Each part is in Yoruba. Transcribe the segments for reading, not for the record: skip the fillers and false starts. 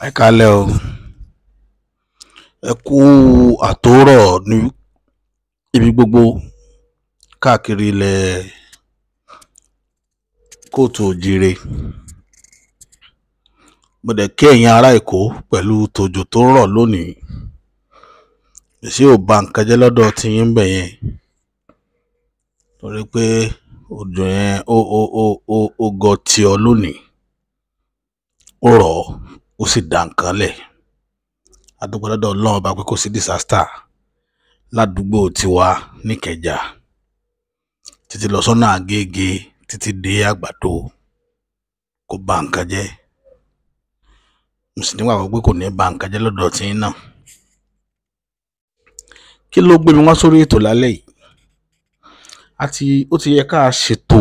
Ẹ kálẹ́ o, ẹ kú àtòórọ̀ ní ibi gbogbo káàkiri ilẹ̀ kóòtù òjìire. Mo dẹ̀ kí ẹ̀yin ará Èkó pẹ̀lú tòjò tó ń rọ̀ lónìí. Ṣé ò ba nǹkan jẹ́ lọ́dọ̀ tí yín ń bẹ̀ yẹn? Torí pé òjò yẹn ó gọ tí ọ lónìí, ó rọ̀ ó sì dá nǹkan lẹ̀. A dúpẹ́ lọ́dọ̀ Ọlọ́run ọba pé kò sí disaster ládùúgbò tiwa níkẹjà títí lọ sọ́nà Àgége títí dé Àgbàdo, kò bà nǹkan jẹ́. Mo sì nígbàgbọ́ pé kò ní bà nǹkan jẹ́ lọ́dọ̀ tí yín náà. Kí ló gbé mi wá sórí ètò lálẹ́ yìí? Ó ti yẹ ká ṣètò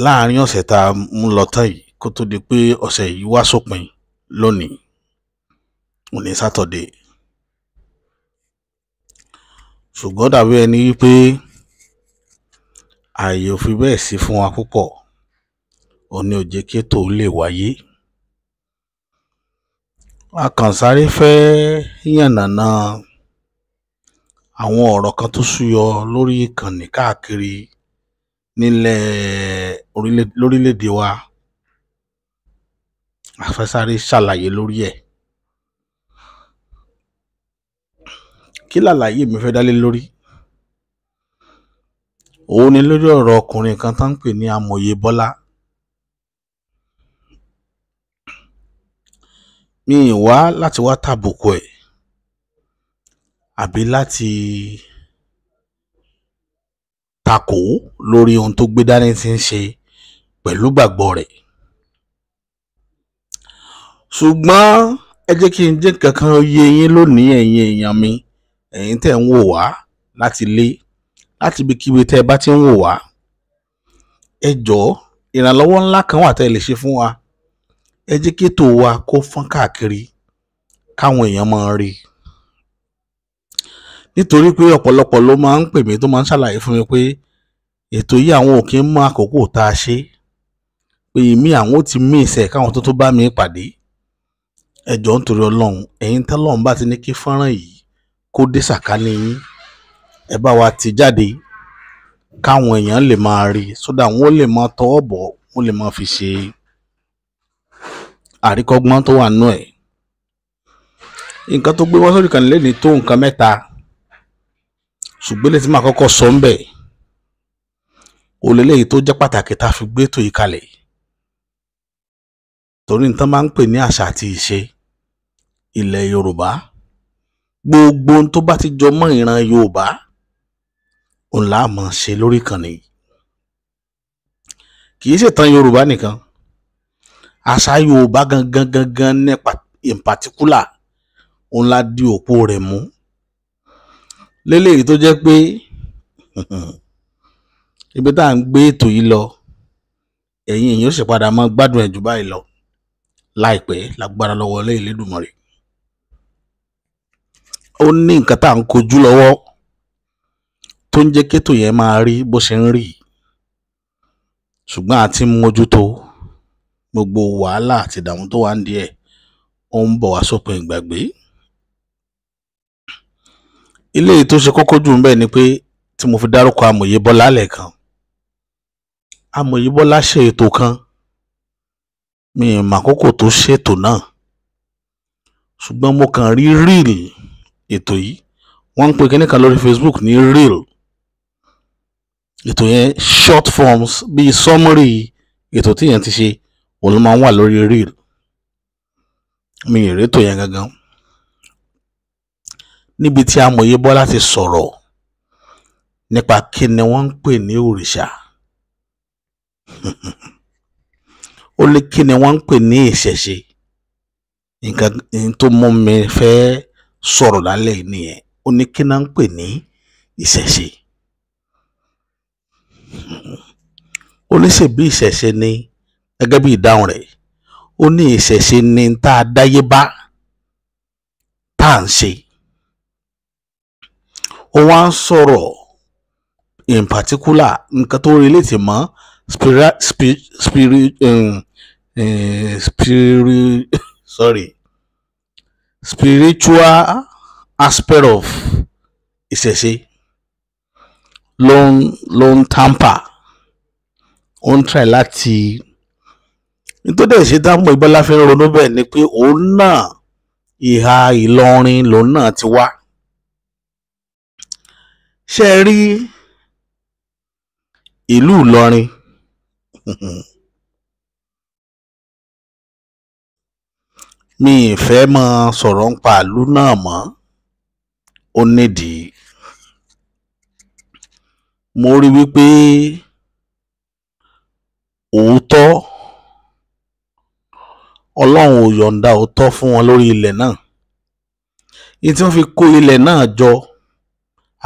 láàrin ọ̀sẹ̀ tá a mú lọ tán yìí kó tó di pé ọ̀sẹ̀ yìí wá sópin lónìí, òní Sátọ̀dé. Ṣùgbọ́n dàbí ẹni wípé ààyè ò fi bẹ́ẹ̀ sí fún wa púpọ̀, òní ò jẹ́ kí ètò lè wáyé. A kàn sáré fẹ́ yànnàná àwọn ọ̀rọ̀ kan tó súyọ lórí ìkànnì káàkiri lórílẹ̀-èdè wa. A fẹ́ sáré ṣàlàyé lórí ẹ̀. Kí làlàyé mi fẹ́ dálé lórí? Òun ni lórí ọ̀rọ̀ ọkùnrin kan tó ń pè ní Amòye Bọ́lá. Mi ì wá láti wá tàbùkù ẹ̀ àbí láti takò lórí ohun tó gbé dání tí ń ṣe pẹ̀lú gbàgbọ́ rẹ̀. Ṣùgbọ́n ẹ jẹ́ kí n jẹ́ kankan yé yín lónìí, ẹ̀yin èèyàn mi, ẹ̀yin tẹ́ ń wò wá láti ilé, láti ibikíbi tẹ́ ẹ bá ti ń wò wá. Ẹ jọ̀ọ́, ìrànlọ́wọ́ ńlá kan wà tẹ́ ẹ lè ṣe fún wa. Ẹ jẹ́ kí ètò wa kó fọ́n káàkiri káwọn èèyàn máa rí. Nítorí pé ọ̀pọ̀lọpọ̀ ló máa ń pè mí tó máa ń ṣàlàyé fún mi pé ètò yìí àwọn ò kí ń mọ àkókò tá a ṣe, pé èmi àwọn ò ti miss ẹ̀ káwọn tó bá mi pàdé. Ẹ jọ̀ọ́ nítorí Ọlọ́run, ẹ̀yin tọ́lọ́run bá ti ní kí fọ́nrán yìí kó dé sàkání yín, ẹ bá wa ti jáde káwọn èèyàn lè máa rí, sódà wọ́n lè máa tọwọ́ bọ̀, wọ́n lè máa fi ṣe àríkọ́gbọ́n tó wà nínú ẹ̀. Nǹkan tó gbé wá sórí ìkànnì lẹ́ni tó nǹkan mẹ́ta, ṣùgbọ́n lè tí màá kọ́kọ́ sọ ń bẹ̀. Olèléyìí tó jẹ́ pàtàkì tá a fi gbé ètò yìí kalẹ̀. Torí nǹkan máa ń pè ní àṣà àti ìṣe ilẹ̀ Yorùbá. Gbogbo ohun tó bá ti jọ mọ́ ìran Yorùbá, òun là á máa ṣe lórí ìkànnì yìí. Kì í ṣètàn Yorùbá nìkan, àṣà Yorùbá gangan nípa in particular, òun la di òpó rẹ̀ mú. Léléyìí tó jẹ́ pé ibi tá à ń gbé ètò yìí lọ, ẹ̀yin èèyàn ó sì padà máa gbádùn ẹ̀ jù báyìí lọ láìpẹ́ lágbára lọ́wọ́ Elédùmarè. Ó ní nǹkan tá à ń kojú lọ́wọ́ tó ń jẹ́ kétò yẹn máa rí bó ṣe ń rí, ṣùgbọ́n a ti ń mójútó gbogbo wàhálà àti ìdààmú tó wà ń díẹ̀, ó ń bọ̀ wá sópin ìgbàgbé. Ilé tó ṣe kókó jù ń bẹ̀ ni pé tí mo fi dárúkọ Amòye Bọ́lá lẹ́ẹ̀kan. Amòye Bọ́lá ṣe ètò kan, mi ì mọ àkókò tó ṣètò náà, ṣùgbọ́n mo kàn rí reel ètò yìí. Wọ́n ń pe kíní kan lórí Facebook ní reel. Ètò yẹn short forms bíi summary ètò tí yẹn ti ṣe, òun ló máa ń wà lórí reel. Mi ì rétò yẹn gangan. Níbi tí Amòye Bọ́lá ti sọ̀rọ̀ nípa kí ni wọ́n ń pè ní òrìṣà. Ó ní kí ni wọ́n ń pè ní ìṣẹ̀ṣe. Nǹkan tó mú mi fẹ́ sọ̀rọ̀ lálẹ́ yìí nìyẹn. Ó ní kí ni wọ́n ń pè ní ìṣẹ̀ṣe. Ó ní ṣèbí ìṣẹ̀ṣe ni, gẹ́gẹ́ bí ìdáhùn rẹ̀, ó ní ìṣẹ̀ṣe ni tá a dáyé bá tá à ń ṣe. Ó wá ń sọ̀rọ̀ in particular nǹkan tó relate mọ́ spiritual aspect of isese ló ń tamper, ó ń try láti nítorí ẹ̀ ṣe dámọ̀ Ìbọ́lá fi ń ronú bẹ́ẹ̀ ni pé òun náà ìhà Ìlọrin lòun náà ti wá. Ṣé ẹ rí ìlú Ìlọrin mi ì fẹ́ máa sọ̀rọ̀ nípa ìlú náà mọ́, ó nídìí. Mo rí wípé òótọ́ Ọlọ́run ò yọ̀ǹda òótọ́ fún wọn lórí ilẹ̀ náà. Ní tí wọ́n fi kó ilẹ̀ náà jọ,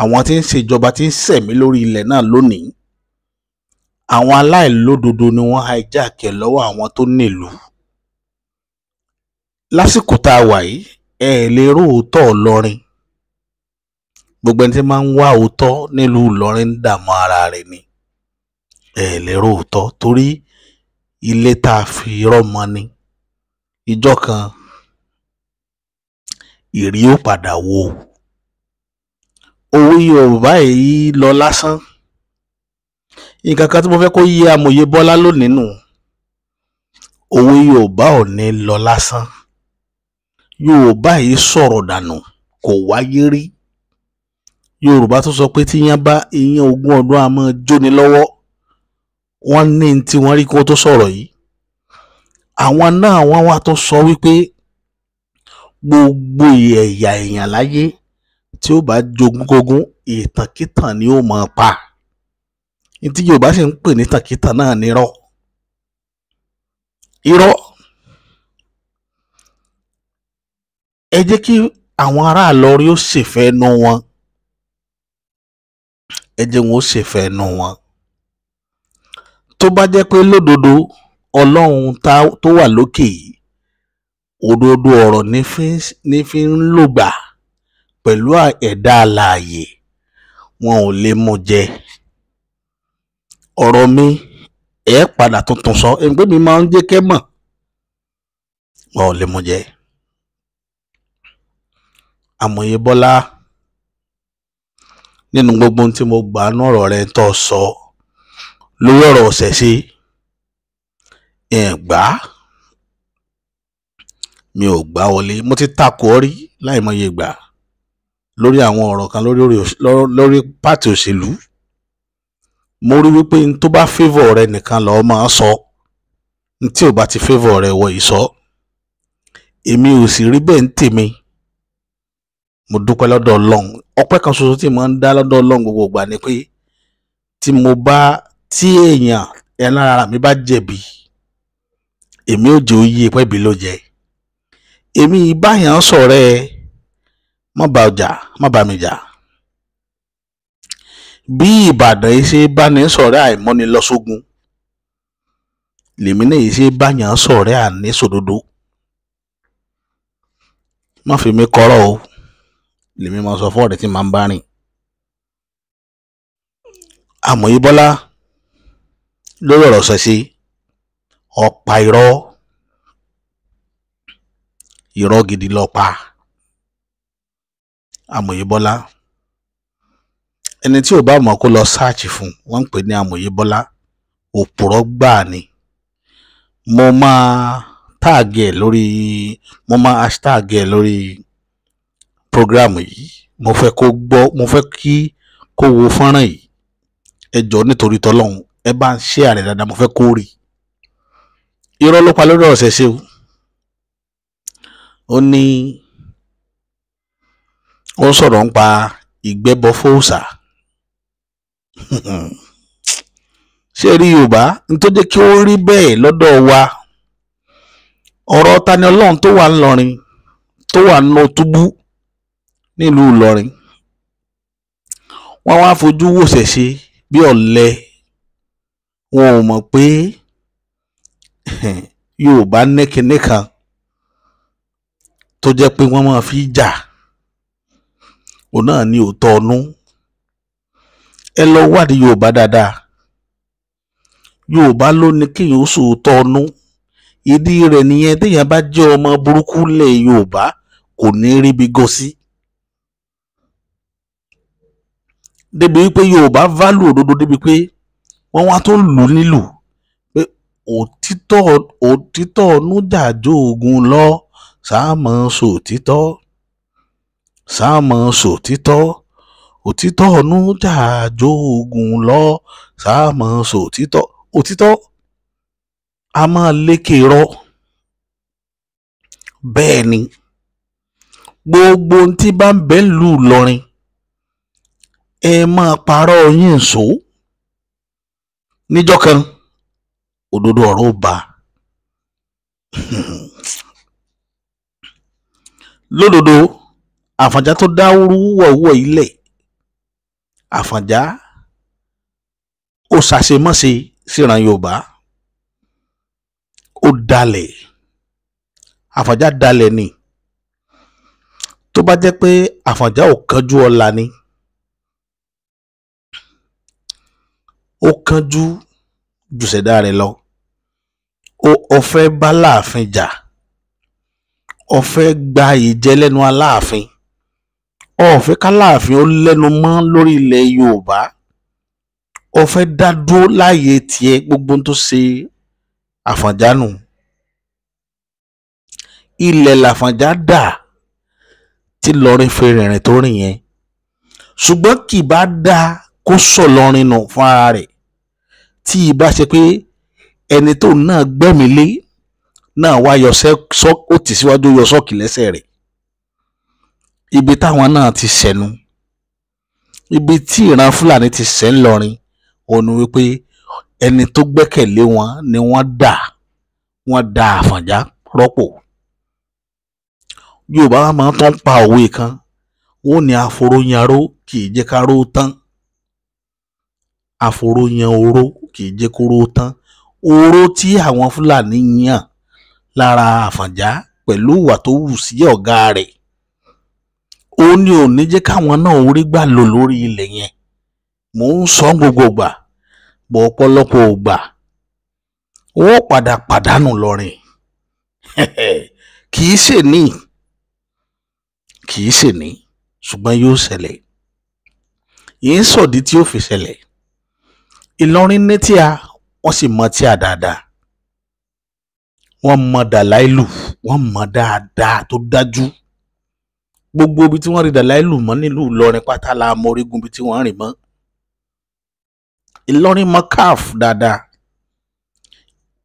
àwọn tí ń ṣèjọba tí ń ṣẹ̀mí lórí ilẹ̀ náà lónìí, àwọn aláìlódodo ni wọ́n hijack ẹ̀ lọ́wọ́ àwọn tó nílùú. Lásìkò tá a wà yìí, ẹ lè rí òótọ́ Ìlọrin. Gbogbo ẹni tí máa ń wá òótọ́ nílùú Ìlọrin ń dààmú ara rẹ̀ ni. Ẹ lè rí òótọ́ torí ilé tá a fi rọ́mọ ni. Ìjọ kan ìrì ó padà wó. Òwe Yorùbá yìí lọ lásán. Nǹkan kan tí mo fẹ́ kó yé amòye Bọ́lá lónìí nù. Òwe Yorùbá ò ní lọ lásán. Yorùbá yìí sọ̀rọ̀ dànù, kò wáyé rí. Yorùbá tó sọ pé tí iyán ogún ọdún a máa jóni lọ́wọ́. Wọ́n ní tí wọ́n rí kó tó sọ̀rọ̀ yìí. Àwọn náà wọ́n wá tó sọ wípé gbogbo ẹ̀yà èèyàn láyé tí ó bá jogún ìtànkítàn ni ó máa pa. Ní tí Yorùbá sì ń pè ní ìtànkítàn náà ní irọ́. Irọ́. Ẹ jẹ́ kí àwọn ará Ìlọrin ó ṣèfẹ́ inú wọn. Ẹ jẹ́ wọn ó ṣèfẹ́ inú wọn. Tó bá jẹ́ pé lódodo Ọlọ́run tó wà lókè yìí, òdodo ọ̀rọ̀ ní fi ń lògbà pẹ̀lú ẹ̀dá alààyè, wọn ò lè mú jẹ. Ọ̀rọ̀ mi padà tuntun sọ, ẹgbẹ́ mi máa ń jẹ́ kẹ́ mọ̀, wọn ò lè mú jẹ. Amòye Bọ́lá, nínú gbogbo ohun tí mo gbà nú ọ̀rọ̀ rẹ tó sọ lórí ọ̀rọ̀ ìṣẹ̀ṣe, mi ò gbà wọlé. Mo ti takò ọ́ rí láìmọye ìgbà lórí àwọn ọ̀rọ̀ kan lórí pàtì òṣèlú. Mo rí wípé n tó bá favour rẹ nìkan lọ́ọ́ máa sọ, n tí ò bá ti favour rẹ wọ̀ yìí sọ. Èmi ò sì rí bẹ́ẹ̀ ń tèmi. Mo dúpẹ́ lọ́dọ̀ Ọlọ́run. Ọpẹ́ kan ṣoṣo tí mo ń dá lọ́dọ̀ Ọlọ́run gbogbo ìgbà ni pé tí èèyàn ẹran ara mi bá jẹ̀bi, èmi ò jẹ́ òye pẹ́bi ló jẹ. Èmi ìbáyàn sọ̀rẹ́ má bá mi jà. Bí Ìbàdàn yìí ṣe bá ní sọ̀rẹ́ àìmọ́ni lọ sógun, lèmi náà yìí ṣe báyàn sọ̀rẹ́ àní sòdodo. Má fi mi kọ́rọ̀ o, lèmi máa sọ fún ọ̀rẹ́ tí màá ń bá rìn. Amòye Bọ́lá, lórí ọ̀rọ̀ ṣẹ̀ṣe, ọ̀pá irọ́ gidi ló pa. Amòye Bọ́lá, ẹni tí ò bá mọ̀ kó lọ sáàchì fún, wọ́n ń pè ní Amòye Bọ́lá, òpùrọ́ gbáà ni. Mo máa hashtag ẹ̀ lórí program yìí. Mo fẹ́ kó wo fọ́nrán yìí. Ẹ jọ̀ọ́ nítorí tọ́lọ́run, ẹ bá ń share rẹ̀ dáadáa, mo fẹ́ kó rí. Irọ́ ló pa lórí ọ̀rọ̀ ṣẹ̀ṣe o. Ó sọ̀rọ̀ nípa ìgbẹ́bọ fóòṣà. Ṣé rí Yorùbá ní tó jẹ́ kí ó rí bẹ́ẹ̀ lọ́dọ̀ wa? Ọ̀rọ̀ Tani Ọlọ́run tó wà ńlọrin, tó wà nínú túbú nílùú Ìlọrin, wọ́n wá fojú wò ṣẹ̀ṣe bí ọ̀lẹ. Wọn ò mọ̀ pé Yorùbá ní kinní kan tó jẹ́ pé wọ́n máa fi jà. Òun náà ní òótọ́ ọnú. Ẹ lọ wádìí Yorùbá dáadáa. Yorùbá ló ní kéèyàn ó sòótọ́ ọnú. ìdí rẹ̀ nìyẹn téèyàn bá jẹ́ ọmọ burúkú lẹ̀ Yorùbá kò ní ríbi gọ sí. débi wípé Yorùbá válù òdodo débi pé wọ́n wá tó lù nílùú pé òtítọ́ nújàjò ogun lọ sáàmọ́ sòtítọ́ òtítọ́ nújàjò ogun lọ sáàmọ́ sòtítọ́. òtítọ́ a máa lékè irọ́. bẹ́ẹ̀ ni gbogbo ohun tí bá ń bẹ lù Ìlọrin ẹ máa parọ́ yín sọ níjọ́ kan òdodo ọ̀rọ̀ ó bá. lódodo Àfọ̀njá tó dáwúrú wọ̀wọ̀ ilẹ̀, Àfọ̀njá ó ṣàṣemọ́ṣe síran Yorùbá, ó dalẹ̀. Àfọ̀njá dalẹ̀ ni. tó bá jẹ́ pé Àfọ̀njá ò kánjú ọlá ni, ó kánjú jù ṣẹ̀dá rẹ̀ lọ. ó fẹ́ bá Láàfin jà, ó fẹ́ gba ìjẹ lẹ́nu Aláàfin, ó fẹ́ k'Aláàfin ó lẹ́nu mọ́ lórí ilẹ̀ Yorùbá, ó fẹ́ dá dúró láàyè tiẹ̀. gbogbo tó ṣe Àfọ̀njá nù. ilẹ̀ l'Àfọ̀njá dà tí Ìlọrin fi rìnrìn tó rìn yẹn, ṣùgbọ́n kì bá dá kó sọ Ìlọrin nù fún ara rẹ̀ tí ìbá ṣe pé ẹni tó náà gbẹ́mí lé náà wá ó tì síwájú yọ sọ́ọ̀kì lẹ́sẹ̀ rẹ̀. ibi táwọn náà ti ṣẹ̀nu, ibi tí ìran Fúlàní ti ṣẹ̀ ńlọrin òun ni wípé ẹni tó gbẹ́kẹ̀lé wọn ni wọ́n dá Àfọ̀njá rọ́pò. Yorùbá wa máa ń tán pa òwe kan, wọ́n ní àforóyanró kì í jẹ́ káró tán, àforóyan oró kì í jẹ́ kóró tán. oró tí àwọn Fúlàní yàn lára Àfọ̀njá pẹ̀lú ìwà tó wù sí ọ̀gá rẹ̀, ó ní ò ní jẹ́ káwọn náà orí gbà lò lórí ilẹ̀ yẹn. mò ń sọ gbogbo ìgbà, bọ̀ ọ̀pọ̀lọpọ̀ ìgbà wọ́n padà pàdánù lọ́rin. kì í ṣe ní ṣùgbọ́n yóò ṣẹlẹ̀. yìí ń sọ̀dí tí ó fi ṣẹlẹ̀. Ìlọrin ní tíà, wọ́n sì mọ tíà dáadáa. wọ́n mọ Dàláìlù, wọ́n mọ dáadáa tó dájú. gbogbo ibi tí wọ́n rí Dàláìlù mọ́ nílùú Ìlọrin pátá la mọ orígun ibi tí wọ́n rìn mọ́. Ìlọrin mọ káf dáadáa.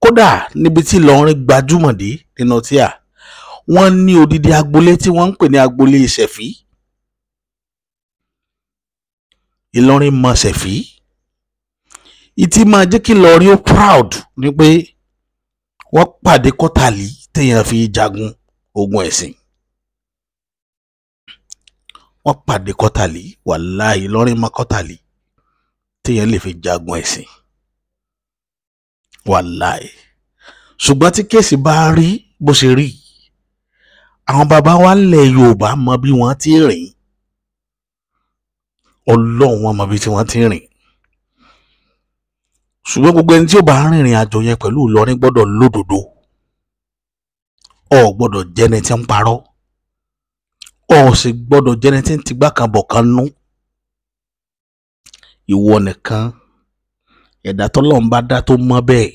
kódà níbi tí Ìlọrin gbajúmọ̀ dé nínú tíà, wọ́n ní odidi agboolé tí wọ́n ń pè ní agboolé Ṣẹ̀fí. Ìlọrin mọ Ṣẹ̀fí. ìtì máa jẹ́ kí Ìlọrin ó proud ni pé wọ́n pàdé Kọ́tàlí téèyàn fi jagun ogun ẹ̀sìn. wọ́n pàdé Kọ́tàlí, wàláhì Ìlọrin mọ Kọ́tàlí téèyàn lè fi jagun ẹ̀sìn, wàláhì. ṣùgbọ́n tí kéèsì bá rí bó ṣe rí, àwọn bàbá wa ńlẹ̀ Yorùbá mọ bí wọ́n ti rìn. Ọlọ́run wọn mọ bí tí wọ́n ti rìn. ṣùgbọ́n gbogbo ẹni tí ó bá rìnrìn àjò yẹn pẹ̀lú Ìlọrin gbọ́dọ̀ lódodo. o gbọ́dọ̀ jẹ́ni tí ń parọ́, o sì gbọ́dọ̀ jẹ́ni tí ń tigbá kan bọ̀ kan nú. ìwọ nìkan ẹ̀dá tọ́lọ́run bá dá tó mọ́ bẹ́ẹ̀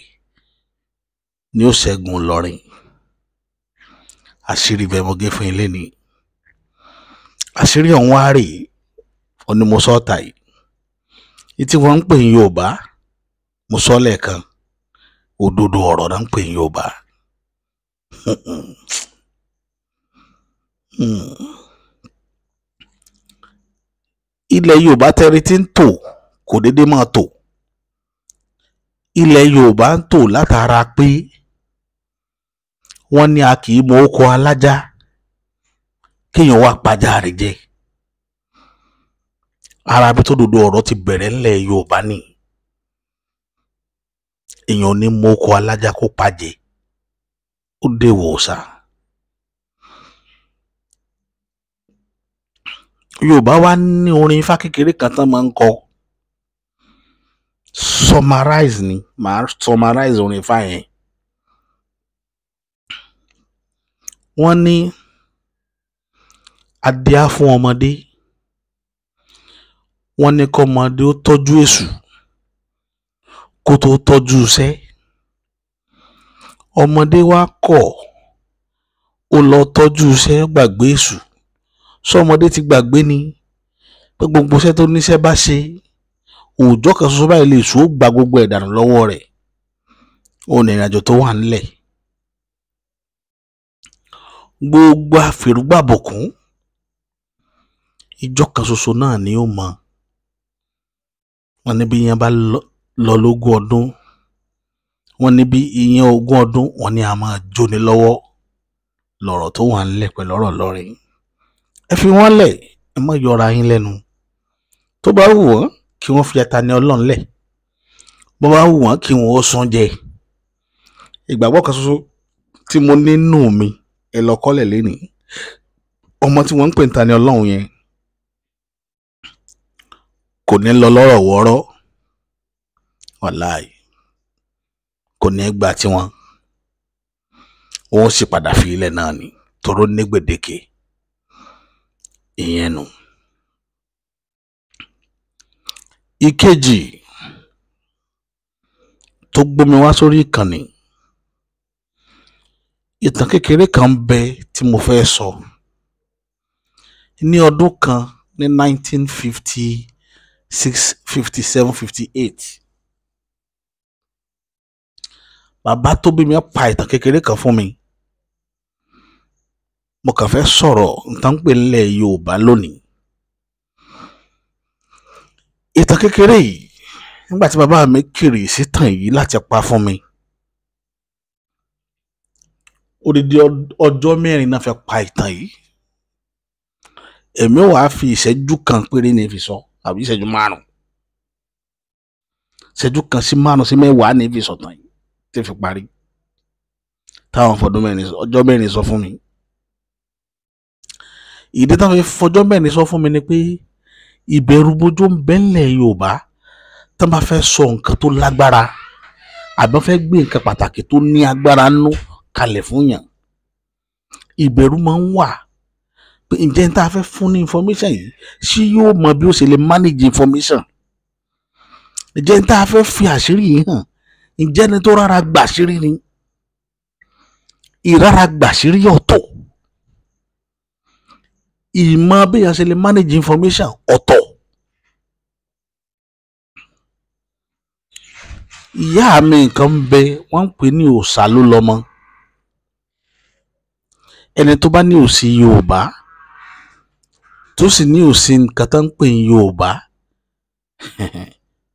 ni ó ṣẹ́gun Ìlọrin. àṣírí bẹ́ẹ̀ mo gé fún ilé ni. àṣírí ọ̀hún wá rèé, ọ̀ni mo sọ ọ̀tà yìí. ìtí wọ́n ń pè ní Yorùbá, mo sọ lẹ́ẹ̀kan, òdodo ọ̀rọ̀ náà ń pè ní Yorùbá. ilẹ̀ Yorùbá tẹ́rí tí ń tò kò déédéé máa tò. ilẹ̀ Yorùbá ń tò látara pé wọ́n ní a kì í mọ oko alájá kéèyàn wá pàjá rẹ̀ jẹ. ara bí tó dodo ọ̀rọ̀ ti bẹ̀rẹ̀ ńlẹ̀ Yorùbá ni. èèyàn ní mọ oko alájá kó pàjẹ, ó dé wòsà. Yorùbá wá ní orin ifá kékeré kan tán máa ń kọ, summarize ni, màá summarize orin ifá yẹn. wọ́n ní adíá fún ọmọdé, wọ́n ní kọ́mọdé ó tọ́jú èṣù kó tó tọ́jú iṣẹ́. Ọmọdé wa kọ̀ ó lọ tọ́jú iṣẹ́, gbàgbé èṣù. Ọmọdé ti gbàgbé ni pé gbogbo iṣẹ́ tó níṣẹ́ bá ṣe, òòjọ́ kan ṣoṣo báyìí lè èṣù ó gba gbogbo ẹ̀ dànù lọ́wọ́ rẹ̀. Òun ní ìrìnàjò tó wà nílẹ̀. Gbogbo àfẹ̀rúgbàbọ̀kún ìjọ kan ṣoṣo náà ni ó mọ. Wọ́n ní bí ìyẹn bá lọ lógún ọdún, wọ́n ní bí ìyẹn ogún ọdún, wọ́n ní a máa jóni lọ́wọ́. Lọ̀rọ̀ tó wà nílẹ̀ pẹ̀lú ọ̀rọ̀ lọ́rin. Ẹ fi wọ́n lẹ̀, ẹ má yọra yín lẹ́nu. Tó bá wù wọ́n kí wọ́n fi ata ní Ọlọ́run lẹ̀, bó bá wù wọ́n kí wọ́n ó sún jẹ. Ìgbàgbọ́ kan ṣoṣo tí mo ní nínú mi, ẹ lọ kọ́lẹ̀ lénìí. Ọmọ tí wọ́n ń pè ní ta ní Ọlọ́run yẹn kò ní lọ lọ́rọ̀ wọ́rọ́, wàláì kò ní gbà tí wọ́n sì padà fi ilẹ̀ náà ni toró ní gbèdéke. Ìyẹn nù. Ìkejì tó gbómi wá sórí ìkànnì, ìtàn kékeré kan bẹ tí mo fẹ́ sọ. Ní ọdún kan ní 1956, 57, 58, bàbá tó bí mi pa ìtàn kékeré kan fún mi. Mo kàn fẹ́ sọ̀rọ̀ nǹkan pè nílẹ̀ Yorùbá lónìí. Ìtàn kékeré yìí, nígbà tí bàbá mi kiri sítan yìí láti pa fún mi, odidi ọjọ́ mẹ́rin náà fẹ́ pa ìtàn yìí. Èmi wàá fi ìṣẹ́jú kan péré ní fi sọ, àbí ìṣẹ́jú 5. Ìṣẹ́jú kan sí 5 sí 10 ní fi sọ̀tàn yìí tí fi parí. Táwọn ọjọ́ mẹ́rin sọ fún mi. Ìdí táwọn fọjọ́ mẹ́rin sọ fún mi ni pé ìbẹ̀rù bojo ń bẹ nílẹ̀ Yorùbá tí wọ́n bá fẹ́ sọ nǹkan tó lágbára àbí wọ́n fẹ́ gbé nǹkan pàtàkì tó ní agbára nú kalẹ̀ fún yàn. Ìbẹ̀rù máa ń wà pé ǹjẹ́ ní tá a fẹ́ fún ní information yìí ṣé yóò mọ bí ó ṣe lè manage information. Ǹjẹ́ ní tá a fẹ́ fi àṣírí yìí hàn, ǹjẹ́ ní tó rárá gbàṣírí ni. Ìrárá gbàṣírí ọ̀tọ̀, ìmọ̀ bí a ṣe lè manage information ọ̀tọ̀. Ìyá mi nǹkan ń bẹ, wọ́n ń pè ní òòṣà ló lọ́mọ. Ẹni tó bá ní òsì Yorùbá tó sì ní òsì nǹkan tó ń pè ní Yorùbá,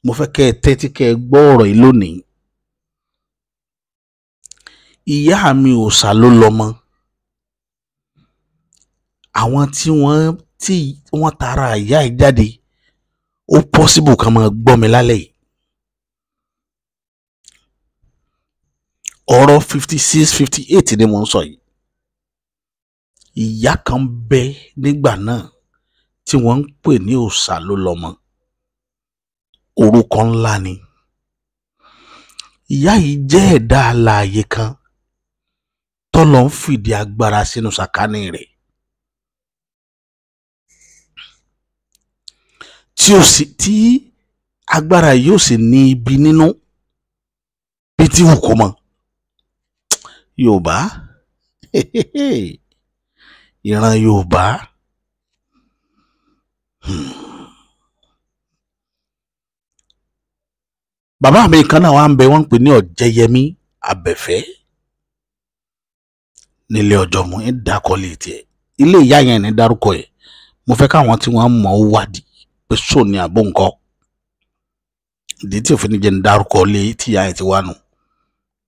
mo fẹ́ kẹ́ ẹ tẹ́tí kẹ́ ẹ gbọ́ ọ̀rọ̀ yìí lónìí. Ìyá mi òòṣà ló lọ́mọ. Àwọn tí wọ́n tara ìyá ẹ̀ jáde, ó possible kan máa gbọ́ mi lálẹ́ yìí. Ọ̀rọ̀ 56, 58 ni mo ń sọ yìí. Ìyá kan bẹ nígbà náà tí wọ́n ń pè ní òòṣà ló lọ́mọ. Orúkọ ńlá ni. Ìyá yìí jẹ́ ẹ̀dá alààyè kan tọ́lọ́ ń fìdí agbára sínú sàkání rẹ̀. Tí agbára yóò sì ní ibi nínú bí tí wù kó mọ. Yorùbá, ìran Yorùbá. Bàbá mi kan náà wà ń bẹ, wọ́n ń pè ní Ọ̀jẹ̀yẹmí Abẹ́fẹ́ nílé Ọ̀jọ̀mú. ń dákọ̀lé tiẹ̀. Ilé ìyá yẹn ní dárúkọ ẹ̀. Mo fẹ́ káwọn tí wọ́n mọ̀ ó wádìí pé sọ ní àbó nǹkan. Ìdí tí òfin jẹ́ ń dárúkọ lé tí ìyá ẹ̀ ti wá nù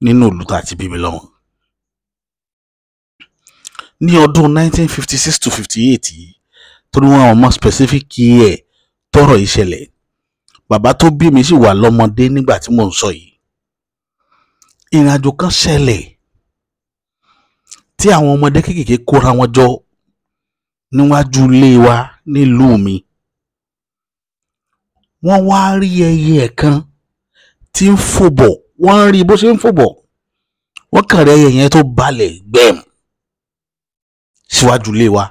nínú ìlú tá àti bíbí lọ́wọ́. Ní ọdún 1956 to 58 yìí, torí wọn àwọn ọmọ specific ẹ̀ tọrọ ìṣẹ̀lẹ̀, bàbá tó bí mi sì wà lọ́mọdé nígbà tí mò ń sọ yìí. Ìrìnàjò kan ṣẹlẹ̀ tí àwọn ọmọdé kéékèèké kóra wọn jọ níwájú ilé wa nílùú mi. Wọ́n wá rí ẹyẹ kan tí ń fò bọ̀. Wọ́n rí bó ṣe ń fò bọ̀. Wọ́n kàn rí ẹyẹ yẹn tó balẹ̀ gbẹ̀m. síwájú ilé wa.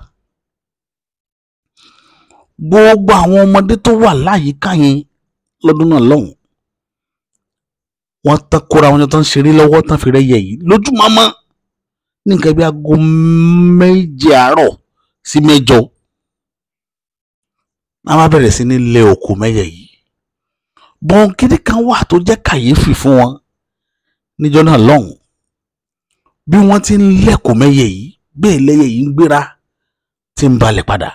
Gbogbo àwọn ọmọdé tó wà láyìíká yẹn lọ́dún náà lọ́hùn, wọ́n tán kóra wọn tán ṣeré lọ́wọ́ tán fi rẹ́yẹ yìí lójúmọmọ ní nǹkan bí aago 7 àárọ̀ sí 8. a máa bẹ̀rẹ̀ sí ní lẹ òkú mẹ́yẹ yìí. bọ́n kíní kan wà tó jẹ́ kàyéfì fún wọn níjọ́ náà lọ́hùn. bí wọ́n ti ń lẹ́kọ̀ọ́ mẹ́yẹ yìí bẹ́ẹ̀ lẹ́yẹ yìí ń gbéra tí ń balẹ̀ padà.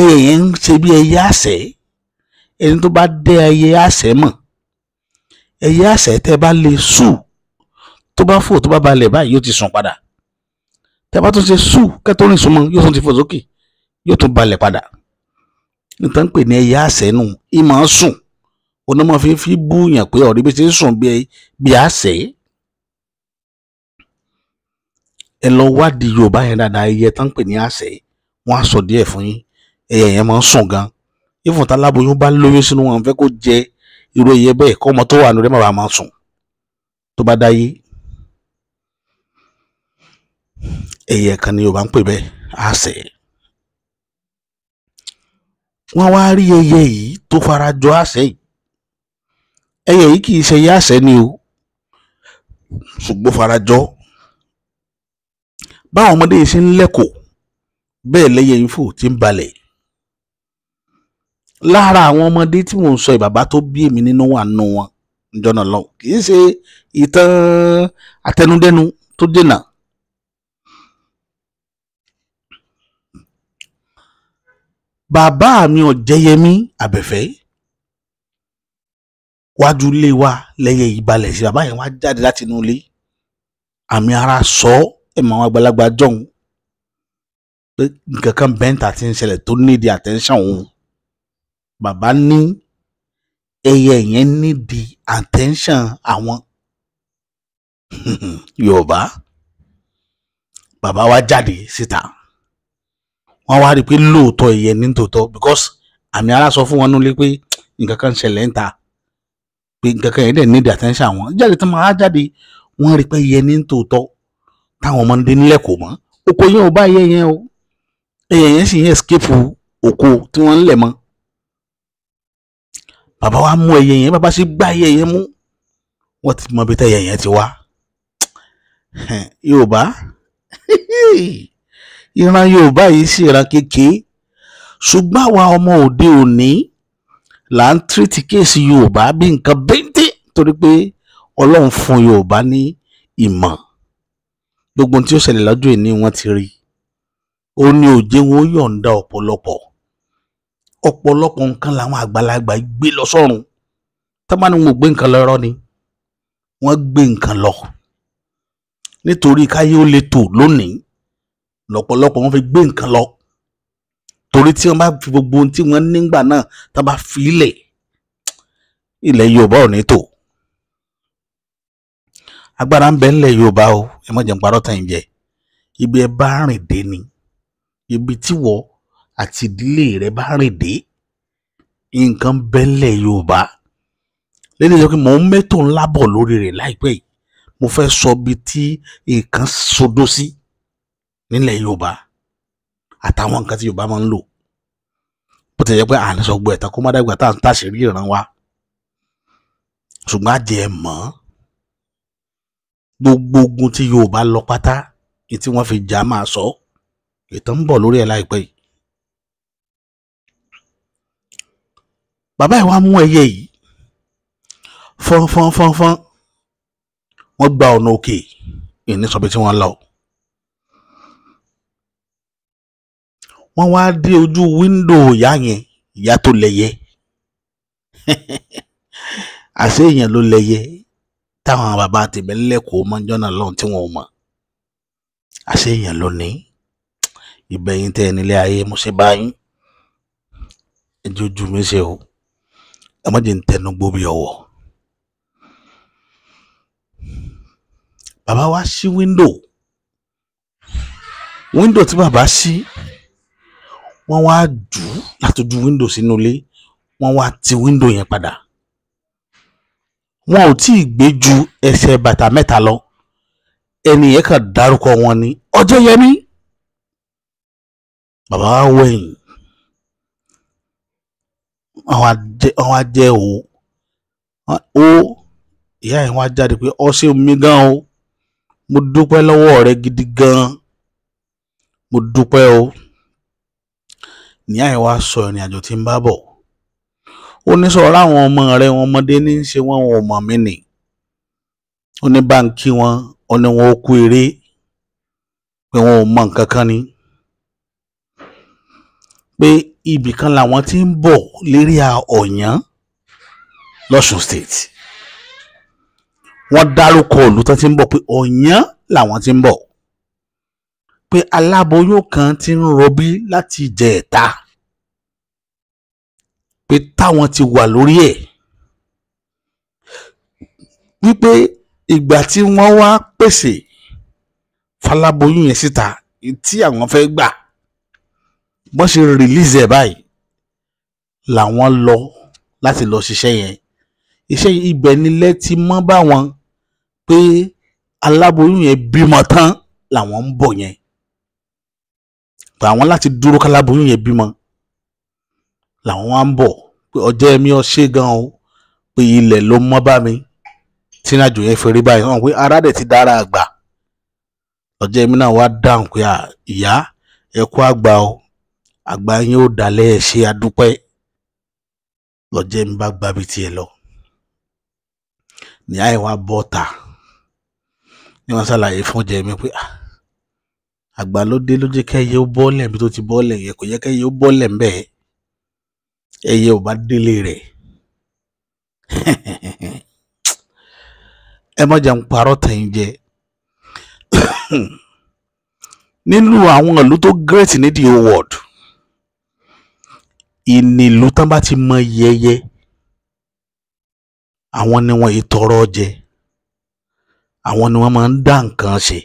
ẹyẹ yẹn ń ṣe bí ẹyẹ àṣẹ. ẹni tó bá dé ẹyẹ àṣẹ mọ̀, ẹyẹ àṣẹ tẹ́ bá lè sùn tó bá fò tó bá balẹ̀ báyìí yóò ti sùn padà. tẹ́ bá tún ṣe sùn kẹ́tọ́ rìn súnmọ́ yóò tún ti fò sókè yóò tún balẹ̀ padà. nítorí pé ní ẹyẹ àṣẹ nù ìmọ̀ ń sùn onímọ̀ fi búyàn pé ọ̀rí bí ti ń sùn bí àṣẹ. ẹ lọ wádìí Yorùbá yẹn dáadáa, ẹyẹ tán pè ní àṣẹ wọn á sọ díẹ̀ fún yín. ẹyẹ yẹn máa ń sùn gan. ìfúntà aláboyún bá lóyún sínú wọn fẹ́ kó jẹ irú ẹyẹ bẹ́ẹ̀ kọ́ ọmọ tó wà lórí ẹ̀ máa sùn tó bá dáyé. ẹyẹ kan ni Yorùbá ń pè bẹ́ẹ̀, àṣẹ. wọ́n wá rí ẹyẹ yìí tó farajọ àṣẹ yìí. ẹyẹ yìí kì í ṣe ẹyẹ àṣẹ ni o, ṣùgbọ́n farajọ. báwọn ọmọdé yìí ṣe ń lẹ́kọ̀ọ́ bẹ́ẹ̀ lẹ́yẹ yìí fò tí ń balẹ̀. lára àwọn ọmọdé tí mò ń sọ ìbàbá tó bí èmi nínú wà nù wọn níjọ́ náà lọ, kì í ṣe ìtàn àtẹnudẹ́nu tó dènà. bàbá mi Ọ̀jẹ́yẹmí Àbẹ̀fẹ́ wájú ilé wa lẹ́yẹ yìí balẹ̀ sí. bàbá yẹn wá jáde láti inú ilé, àmì ara sọ ẹ̀ mọ́ àwọn àgbàlagbà jọ̀hún pé nǹkan kan bẹ́ńtà ti ń ṣẹlẹ̀ tó nídìí attention òun. bàbá ní ẹyẹ yẹn nídìí attention àwọn. Yorùbá. bàbá wa jáde síta, wọ́n wá rí i pé lóòótọ́ ẹyẹ ní tòótọ́, because àmì ara sọ fún wọn nílé pé nǹkan kan ṣẹlẹ̀ ń ta, pé nǹkan kan yẹn dẹ̀ nídìí attention àwọn. jáde tó máa jáde wọ́n rí i pé ẹyẹ ní tòótọ́ táwọn ọmọdé nílẹ̀ kò mọ́. oko yẹn ò bá ẹyẹ yẹn o, ẹyẹ yẹn sì ń escape oko tí wọ́n ń lẹ̀ mọ́. bàbá wa mú ẹyẹ yẹn, bàbá sì gbá ẹyẹ yẹn mú. wọ́n ti mọ ibi tí ẹyẹ yẹn ti wá. Yorùbá ìran Yorùbá yìí sì ìran kékeré, ṣùgbọ́n àwa ọmọ òde òní là ń tírìtì kéèsì Yorùbá bí nǹkan bẹ́ńtẹ́ torí pé Ọlọ́run fún Yorùbá ní ìmọ̀. gbogbo tí ó ṣẹlẹ̀ lọ́jọ́ ìní wọn ti rí. ó ní òjé wọn ó yọ̀ǹda ọ̀pọ̀lọpọ̀ nǹkan làwọn àgbàlagbà gbé lọ sọ́run. tábà ní wọn ò gbé nǹkan lọ, irọ́ ni. wọ́n gbé nǹkan lọ nítorí káyé ó lè tò lónìí lọ́pọ̀lọpọ̀ wọ́n fi gbé nǹkan lọ. torí tí wọ́n bá fi gbogbo ohun tí wọ́n nígbà náà tá bá fi ilẹ̀ Yorùbá ò ní tò. agbára ń bẹ ńlẹ̀ Yorùbá o, ẹ má jẹ́ n parọ́ tàn yín jẹ. ibi ẹ bá rìn dé ni, ibi tí wọ́ àti ìdílé rẹ bá rìn dé, nǹkan bẹ ńlẹ̀ Yorùbá. lẹ́yìn ìjọba mò ń mẹ́tò ńlá bọ̀ lórí rẹ̀ láìpẹ́ yìí. mo fẹ́ sọ bí tí nǹkan sodó sí nílẹ̀ Yorùbá àtàwọn nǹkan tí Yorùbá máa ń lò. bó ti jẹ́ pé àní sọ gbọ́ ẹ̀ta kó má dàgbà tá à ń tàṣírí ìran wa, ṣùgbọ́n àjẹ́ mọ́ gbogbo ogun tí Yorùbá lọ pátá ní tí wọ́n fi jà máa sọ. ìtàn ń bọ̀ lórí ẹ̀ láìpẹ́ yìí. bàbá ẹ̀ wá mú ẹyẹ yìí fọ́nfọ́nfọ́nfọ́n, wọ́n gba ọ̀nà òkè ìní sọ bí tí wọ́n lọ. wọ́n wá dé ojú wíńdò ìyá yẹn, ìyá tó lẹ́yẹ. àṣé èèyàn ló lẹ́yẹ táwọn bàbá tèmi lẹ́kọ̀ọ́ mọ́jọ́ náà lọ́hùn tí wọ́n ò mọ̀. àṣé èèyàn ló ní. ìbẹ̀yìn tẹ́ ẹ nílé ayé mo ṣe báyìí. ẹjọ́ ojú mi ṣe o, ẹ má jẹ́ ń tẹnu gbó bí ọwọ́. bàbá wa ṣí wíńdò tí bàbá ṣí, wọ́n wá jù ú látọjú wíńdò sínú ilé, wọ́n wá ti wíńdò yẹn padà. wọn ò tí ì gbé ju ẹsẹ̀ bàtà 3 lọ. ẹni yẹn kàn dárúkọ wọn ní ọjọ́ yẹmí bàbá wa wẹ̀yìn àwọn ajẹ́ o ìyá yẹn wá jáde pé ọ ṣe mi gan o, mo dúpẹ́ lọ́wọ́ rẹ gidi gan, mo dúpẹ́ o. Ìyá yẹn wá sọ ìrìn àjò tí ń bá bọ̀. Ó ní sọ̀rọ̀ láwọn ọmọ rẹ, wọn ọmọdé ní í ṣe wọn ò mọ̀ mí nì. Ó ní bá ń kí wọn, ó ní wọn ó kú eré, pé wọn ò mọ nǹkan kan ni. Pé ibì kan làwọn tí ń bọ̀ lérí Ọ̀yán l'Ọ̀ṣun state. Wọ́n dárúkọ ìlú tó ti ń bọ̀ pé Ọ̀yán làwọn ti ń bọ̀. Pé aláboyún kan ti ń rọbí láti ìjẹta. Pé táwọn ti wà lórí ẹ̀. Wípé ìgbà tí wọ́n wá pèsè faláboyún yẹn síta tí àwọn fẹ́ gbà, bọ́n ṣe release ẹ̀ báyìí làwọn lọ láti lọ ṣiṣẹ́ yẹn. Iṣẹ́ ibẹ̀ nílẹ̀ ti mọ́ bá wọn pé aláboyún yẹn bímọ tán làwọn ń bọ̀ yẹn. Pé àwọn láti dúró káláboyún yẹn bímọ làwọn wá ń bọ̀. Pé ọjọ́ ẹ̀mí ọṣẹ́ gan o, pé ilẹ̀ ló mọ́ bá mi tí ìrìnàjò yẹn fi rí báyìí. Wọ́n pé ara dẹ̀ ti dára àgbà. Ọjọ́ ẹ̀mí náà wá dáhùn pé ìyá ẹ kú àgbà o, àgbà yín ó dalẹ̀ ẹ̀ ṣe àdúpẹ́. Lọ́jọ́ ẹ̀mí bá gbábi tiẹ̀ lọ. Ìyá yẹn wá bọ́ ta ni wọ́n ṣàlàyé fún ọjọ́ ẹ̀mí pé àgbà ló dé ló jẹ́ kẹ́yẹ ó bọ́lẹ̀ bí tó ti bọ́lẹ̀ yẹn, kò yẹ kẹ́yẹ ó bọ́lẹ̀ ń bẹ́ẹ̀. Ẹyẹ ò bá délé rẹ̀. Ẹ má jẹ́ ń parọ́ tẹ̀yìn jẹ. Nínú àwọn ìlú tó great ní the whole world, ìnílù tán bá ti mọ yẹyẹ, àwọn ni wọ́n ìtọrọ jẹ, àwọn ni wọ́n máa ń dá nǹkan ṣe.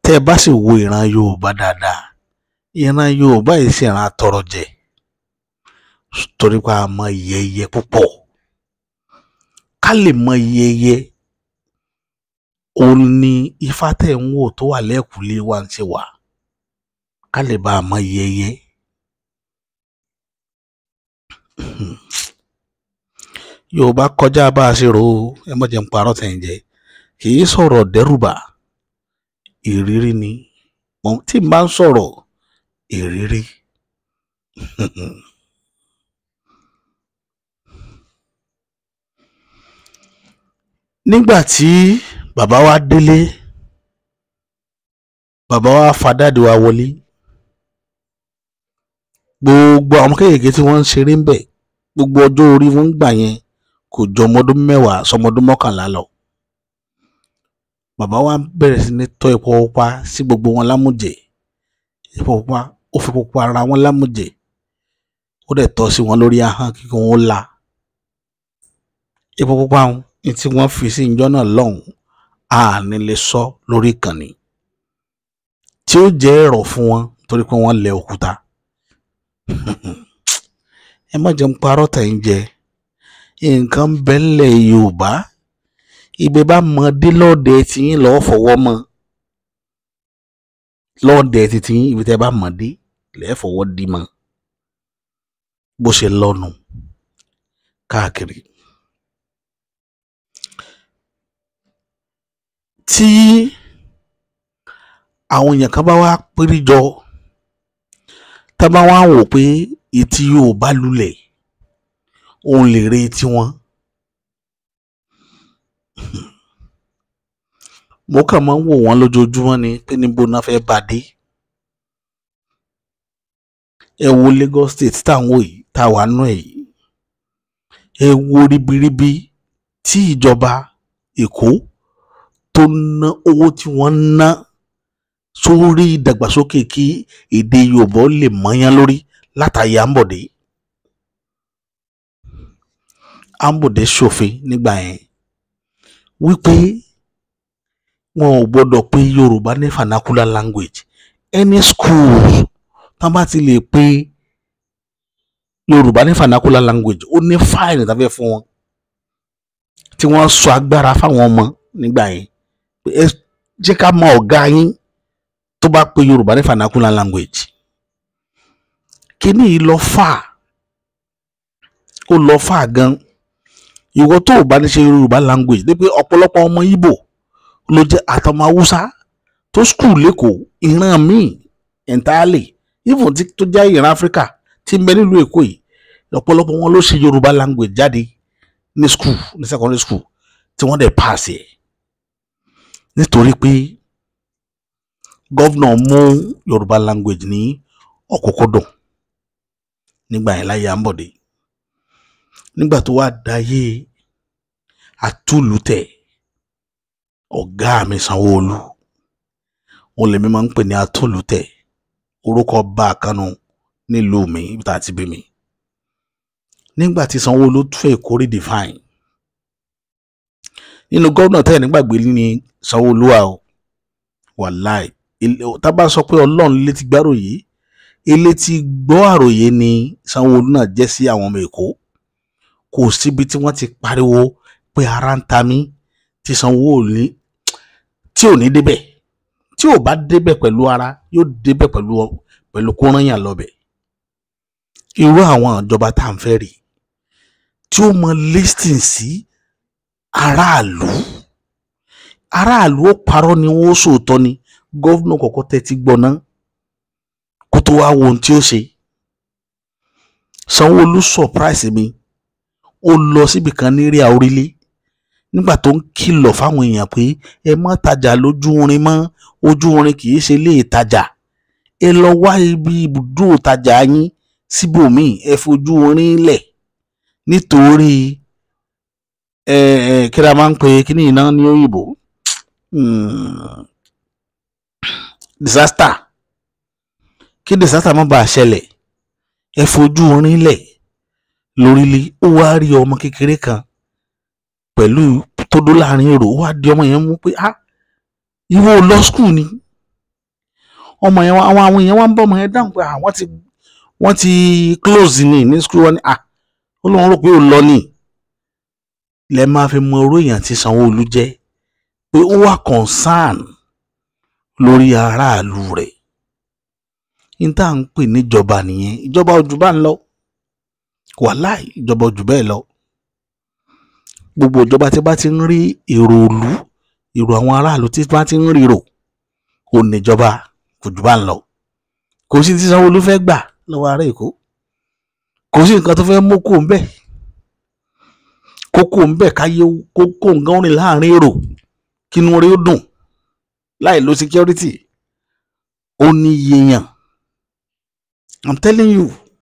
Tẹ́ ẹ bá sì wo ìran Yorùbá dáadáa, ìran Yorùbá yìí sì ìran atọrọ jẹ, torí pé a mọ yẹyẹ púpọ̀. Ká lè mọ yẹyẹ, òun ni ifá tẹ̀ ń wò tó wà lẹ́kùlé wa ń ṣe wà. Ká lè bá a mọ yẹyẹ. Yorùbá kọjá bá a ṣe rò ó, ẹ má jẹ́ ń parọ́ tẹ̀yìn jẹ. Kì í sọ̀rọ̀ dẹ́rùbà, ìrírí ni. Tí n bá ń sọ̀rọ̀ ìrírí. Nígbà tí bàbá wa délé, bàbá wa fa dáàdì wa wọlé. Gbogbo àwọn kéékèèké tí wọ́n ń ṣeré ń bẹ̀, gbogbo ọjọ́ orí wọn gbà yẹn kò jọ ọmọdún 10 sọmọdún 11 lọ. Bàbá wa bẹ̀rẹ̀ sí ní tọ́ epo pupa sí gbogbo wọn lámùjẹ. Epo pupa, ó fi pupa ara wọn lámùjẹ. Ó dẹ̀ tọ́ sí wọn lórí ahọ́n kí wọ́n la. Epo pupa tí wọ́n fi sí ìjọ náà lọ́hùn, a ní lè sọ lórí ìkànnì. Tí ó jẹ́ ẹ̀rọ fún wọn torí pé wọ́n lẹ òkúta. Ẹ má jẹ́ ń parọ́ tẹ̀yìn jẹ. Nǹkan bẹ́lẹ̀ Yorùbá, ibẹ̀ bá mọ dé lọ́ọ̀dẹ tí yín lọ́ọ́ fọwọ́ mọ́. Lọ́ọ̀dẹ tí yín ibi tẹ́ bá mọ̀ dé lẹ́ẹ̀ fọwọ́ dí mọ́. Bó ṣe lọ́nu káàkiri. Tí àwọn èèyàn kan bá wá péjọ, tá bá wá wò pé etí Yorùbá lulẹ̀, òun lè re etí wọn. Mo kàn máa ń wò wọ́n lójoojúmọ́ ni pé níbo náà fẹ́ bá dé. Ẹ wo Lagos State táwọn wò yìí, táwa nú ẹ̀ yìí. Ẹ wo ribiribi tí ìjọba Èkó tó ná owó tí wọ́n ná sórí ìdàgbàsókè kí èdè Yorùbá lè mọ́yán lórí látàyè Ambode. Ambode ṣòfin nígbà yẹn wípé wọn ò gbọdọ̀ pé Yorùbá ní vernacular language. Any school tán bá ti lè pé Yorùbá ní vernacular language, ó ní fáìlì tàbí fún wọn tí wọ́n sọ agbára fáwọn ọmọ nígbà yẹn. jẹ́ ká mọ ọ̀gá yín tó bá pe Yorùbá ní vernacular language. Kíní yìí lọ fà, ó lọ fà gan. Ìwọ tó ò bá ní ṣe Yorùbá language ní pé ọ̀pọ̀lọpọ̀ ọmọ Ìgbò ló jẹ́ àtọmọ Haúsá tó school lẹ́kọ̀ọ́ ìran míì entirely, even tó jẹ́ ìran Áfíríkà tí ń bẹ nílùú Èkó yìí, ọ̀pọ̀lọpọ̀ wọn ló ṣe Yorùbá language jáde ní school, ní secondary school, tí wọ́n dẹ̀ pass ẹ̀. Nítorí pé gọ́vnà mú Yorùbá language ní ọ̀kúnkúndùn nígbà yẹn láyé Ambode. Nígbà tó wá dáyé atúlùtẹ̀, ọ̀gá mi Sanwó-Olú, òun lèmi máa ń pè ní atúlùtẹ̀, orúkọ bá kánú nílùú mi ibi tá ti bí mi. Nígbà tí Sanwó-Olú fẹ́ kó redefine, nínú gọ́vnà tẹ́ nígbàgbé ní Sanwó-Olú o, wàláì, tá bá sọ pé Ọlọ́run létí gbáròyé, elétí gbọ́ àròyé ni Sanwó-Olú náà jẹ́ sí àwọn ọmọ Èkó. Kò síbi tí wọ́n ti pariwo pé ara ń ta mí tí Sanwó-Olú tí ò ní débẹ̀, tí ò bá débẹ̀ pẹ̀lú ara, yóò débẹ̀ pẹ̀lú kóranyàn lọ́bẹ̀. Irú àwọn ìjọba tá à ń fẹ́ rí tí ó mọ listing sí aráàlú, aráàlú ó parọ́ ni wọ́n ó sòótọ́ ni. Gọ́vnà kọ̀ọ̀kan tẹ́tí gbọ́ ná kó tó wá wo ohun tí ó ṣe. Sanwó-Olú surprise mi, ó lọ síbi kan ní ríà orílẹ̀ nígbà tó ń kìlọ̀ fáwọn èèyàn pé ẹ má tajà lójú orin mọ́, ojú orin kì í ṣe ilé ìtajà, ẹ lọ wá ibi ibùdó ìtajà yín síbòmíì, ẹ fojú orin lẹ̀ nítorí kí la máa ń pè kíní iná ní òyìnbó, disaster. Kí disaster má bàa ṣẹlẹ̀, ẹ fojú orin lẹ̀ lórílẹ̀. Ó wá rí ọmọ kékeré kan pẹ̀lú tó dó láàrin èrò, ó wá di ọmọ yẹn mú pé ìwọ lọ school ni. Ọmọ yẹn àwọn èèyàn wá ń bọ́ ọmọ yẹn dáhùn pé wọ́n ti close ní school wọn ni. Ó lóun rò pé ó lọ ní. Lẹ máa fi mọ orú èèyàn tí Sanwó-Olú jẹ́, pé ó wà concern lórí aráàlú rẹ̀. Ní tá à ń pè níjọba nìyẹn. Ìjọba ojú bá ń lọ, wàláì, ìjọba ojú bẹ́ẹ̀ lọ. Gbogbo ìjọba tí bá ti ń rí èrò òlú, èrò àwọn aráàlú tí bá ti ń rí rò, ó níjọba kò jù bá ń lọ. Kò sí tí Sanwó-Olú fẹ́ gbà lọ́wọ́ ará Èkó, kò sí nǹkan tó fẹ́ mú kó ń bẹ̀, kókó ń bẹ̀ káyé kókó nǹkan rìn láàrin èrò kínú orí ó dùn láì lo security. Ó ní yéèyàn, I'm telling you.